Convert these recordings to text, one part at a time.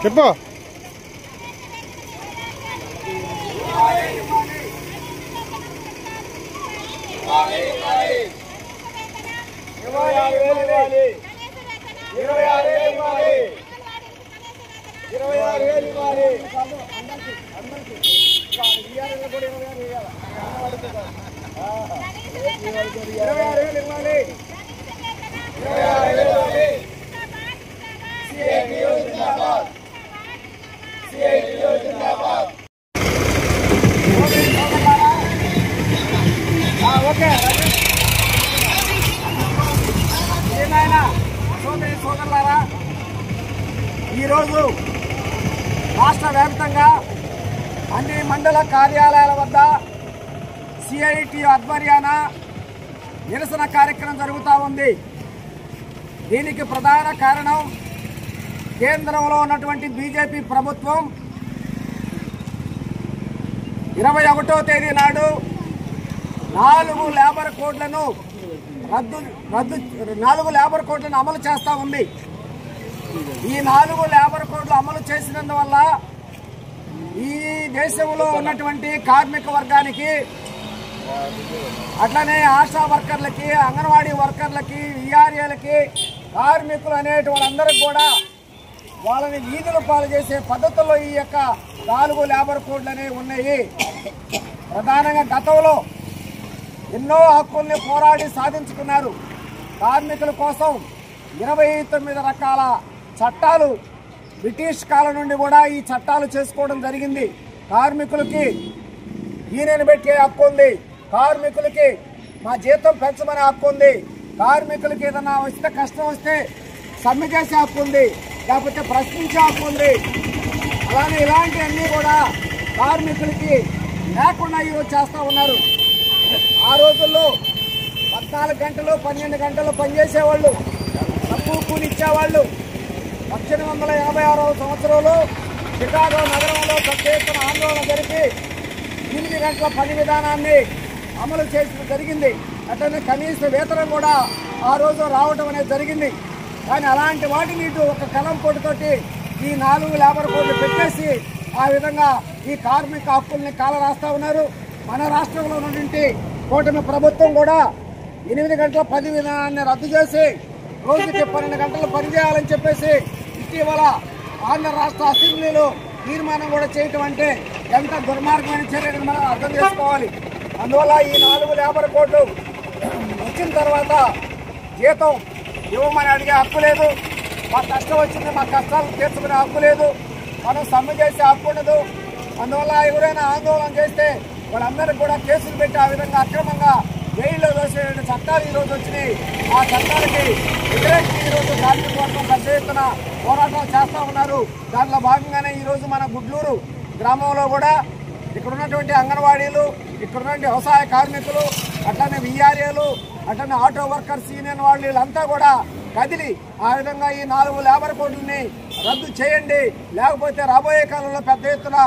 చెప్పు. సోదరులారా, ఈరోజు రాష్ట్ర వ్యాప్తంగా అన్ని మండల కార్యాలయాల వద్ద సిఐటి ఆధ్వర్యాన నిరసన కార్యక్రమం జరుగుతూ ఉంది. దీనికి ప్రధాన కారణం కేంద్రంలో ఉన్నటువంటి బీజేపీ ప్రభుత్వం 21వ తేదీ నాడు 4 లేబర్ కోడ్లను అమలు చేస్తూ ఉంది. ఈ 4 లేబర్ కోడ్లు అమలు చేసినందువల్ల ఈ దేశంలో ఉన్నటువంటి కార్మిక వర్గానికి, అట్లనే ఆశా వర్కర్లకి, అంగన్వాడీ వర్కర్లకి, విఆర్ఏలకి, కార్మికులు అనేటి వాళ్ళందరికీ కూడా వాళ్ళని వీధులు పాలు చేసే పద్ధతుల్లో ఈ యొక్క 4 లేబర్ కోడ్లు అనేవి ఉన్నాయి. ప్రధానంగా గతంలో ఎన్నో హక్కుల్ని పోరాడి సాధించుకున్నారు. కార్మికుల కోసం 29 రకాల చట్టాలు బ్రిటిష్ కాలం నుండి కూడా ఈ చట్టాలు చేసుకోవడం జరిగింది. కార్మికులకి యూనియన్ పెట్టే హక్కు ఉంది, కార్మికులకి మా జీతం పెంచమనే హక్కు ఉంది, కార్మికులకి ఏదైనా వస్తే కష్టం వస్తే సమ్మె చేసే హక్కు ఉంది, లేకపోతే ప్రశ్నించే హక్కు ఉంది. అలానే ఇలాంటివన్నీ కూడా కార్మికులకి లేకుండా ఈరోజు చేస్తూ ఉన్నారు. ఆ రోజుల్లో 14 గంటలు 12 గంటలు పనిచేసేవాళ్ళు, తక్కువ కూలి ఇచ్చేవాళ్ళు. 1856వ సంవత్సరంలో చికాగో నగరంలో పెద్ద ఎత్తున ఆందోళన జరిగి 8 గంటల పని విధానాన్ని అమలు చేయడం జరిగింది. అట్లనే కనీస వేతనం కూడా ఆ రోజు రావడం అనేది జరిగింది. కానీ అలాంటి వాటిని ఇటు ఒక కలం పొడితోటి ఈ 4 లేబర్ కోడ్లు పెట్టేసి ఆ విధంగా ఈ కార్మిక హక్కుల్ని కాలరాస్తా ఉన్నారు. మన రాష్ట్రంలో ఉన్నటువంటి కూటమి ప్రభుత్వం కూడా 8 గంటల పని విధానాన్ని రద్దు చేసి రోజుకి 12 గంటలు పనిచేయాలని చెప్పేసి ఇటీవల ఆంధ్ర రాష్ట్ర అసెంబ్లీలో తీర్మానం కూడా చేయటం అంటే ఎంత దుర్మార్గమైన చర్యని మనం అర్థం చేసుకోవాలి. అందువల్ల ఈ 4 లేబర్ కోడ్లు వచ్చిన తర్వాత జీతం ఇవ్వమని అడిగే హక్కు లేదు, మా కష్టం వచ్చింది మా కష్టాలు తీర్చుకునే హక్కు లేదు, మనం సమ్మె చేసే హక్కు ఉండదు. అందువల్ల ఎవరైనా ఆందోళన చేస్తే వాళ్ళందరికీ కూడా కేసులు పెట్టి ఆ విధంగా అక్రమంగా జైల్లో దోసే చట్టాలు ఈరోజు వచ్చినాయి. ఆ చట్టాలకి వ్యతిరేకంగా ఈరోజు కార్మిక వర్గం పెద్ద ఎత్తున పోరాటాలు చేస్తూ ఉన్నారు. దాంట్లో భాగంగానే ఈరోజు మన గుడ్లూరు గ్రామంలో కూడా ఇక్కడ ఉన్నటువంటి అంగన్వాడీలు, ఇక్కడ ఉన్నటువంటి వ్యవసాయ కార్మికులు, అట్లనే విఆర్ఏలు, అట్లనే ఆటో వర్కర్స్ యూనియన్ వాళ్ళు వీళ్ళంతా కూడా కదిలి ఆ విధంగా ఈ 4 లేబర్ కోడ్లని రద్దు చేయండి, లేకపోతే రాబోయే కాలంలో పెద్ద ఎత్తున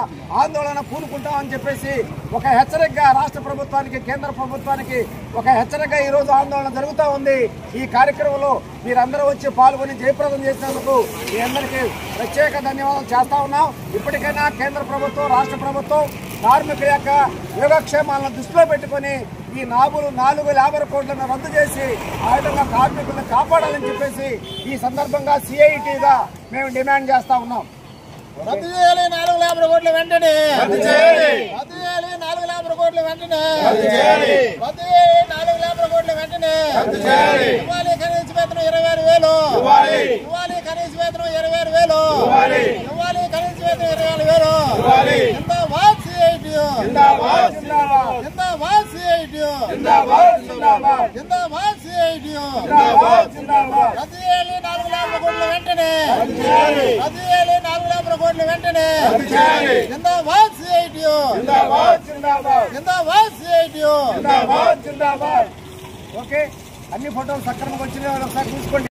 ఆందోళన పూనుకుంటామని చెప్పేసి ఒక హెచ్చరికగా రాష్ట్ర ప్రభుత్వానికి, కేంద్ర ప్రభుత్వానికి ఒక హెచ్చరికగా ఈరోజు ఆందోళన జరుగుతూ ఉంది. ఈ కార్యక్రమంలో మీరందరూ వచ్చి పాల్గొని జయప్రదం చేసినందుకు మీ అందరికీ ప్రత్యేక ధన్యవాదాలు చేస్తా ఉన్నాం. ఇప్పటికైనా కేంద్ర ప్రభుత్వం, రాష్ట్ర ప్రభుత్వం కార్మికుల యొక్క యోగక్షేమాలను దృష్టిలో పెట్టుకుని ఈ 4 లేబర్ కోడ్లను రద్దు చేసి ఆ విధంగా కార్మికులను కాపాడాలని చెప్పేసి ఈ సందర్భంగా సిఐటిగా మేము డిమాండ్ చేస్తా ఉన్నాం. రద్దు చేయాలి 4 లేబర్ కోడ్లు వెంటనే, రద్దు చేయాలి 4 లేబర్ కోడ్లు వెంటనే, రద్దు చేయాలి 4 లేబర్ కోడ్లు వెంటనే, ఇవ్వాలి కనీస వేతనం 26,000, ఇవ్వాలి కనీస వేతనం 26,000, ఇవ్వాలి కనీస వేతనం 24,000. జిందాబాద్ సిఐటియు, జిందాబాద్ సిఐటియు, జిందాబాద్ సిఐటియు. రద్దు చేయాలి 4 లేబర్ కోడ్లు వెంటనే, రద్దు చేయాలి 4 లేబర్ కోడ్లు వెంటనే. జిందాబాద్ సిఐటియు, జిందాబాద్ సిఐటియు. ఓకే, అన్ని ఫోటోలు సక్రమంగా వచ్చినాయి, ఒకసారి చూసుకోండి.